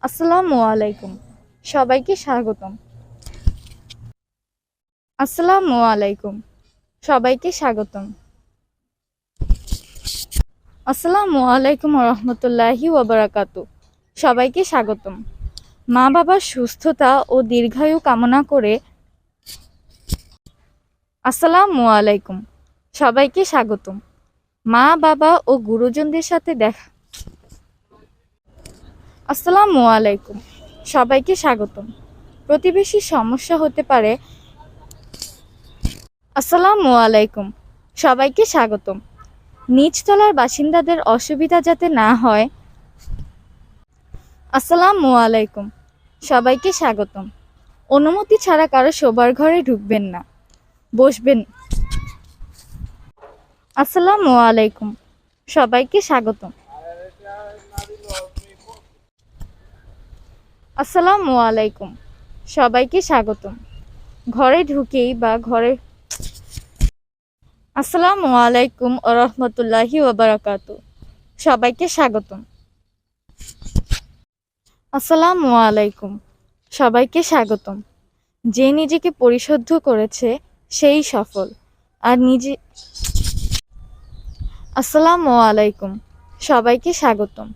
আসসালামু আলাইকুম, সবাইকে স্বাগতম। আসসালামু আলাইকুম, সবাইকে স্বাগতম। আসসালামু আলাইকুম রহমতুল্লাহি ওয়াবারাকাতু, সবাইকে স্বাগতম। মা বাবার সুস্থতা ও দীর্ঘায়ু কামনা করে আসসালামু আলাইকুম, সবাইকে স্বাগতম। মা বাবা ও গুরুজনদের সাথে দেখা আসসালামু আলাইকুম, সবাইকে স্বাগতম। প্রতিবেশীর সমস্যা হতে পারে। আসসালামু আলাইকুম, সবাইকে স্বাগতম। নিচতলার বাসিন্দাদের অসুবিধা যাতে না হয়। আসসালামু আলাইকুম, সবাইকে স্বাগতম। অনুমতি ছাড়া কারো শোবার ঘরে ঢুকবেন না, বসবেন। আসসালামু আলাইকুম, সবাইকে স্বাগতম। আসসালামু আলাইকুম, সবাইকে স্বাগতম। ঘরে ঢুকেই বা ঘরে আসসালামু আলাইকুম রহমতুল্লাহি ওয়াবারাকাতু, সবাইকে স্বাগতম। আসসালামু আলাইকুম, সবাইকে স্বাগতম। যে নিজেকে পরিশুদ্ধ করেছে সেই সফল। আর নিজে আসসালামু আলাইকুম, সবাইকে স্বাগতম।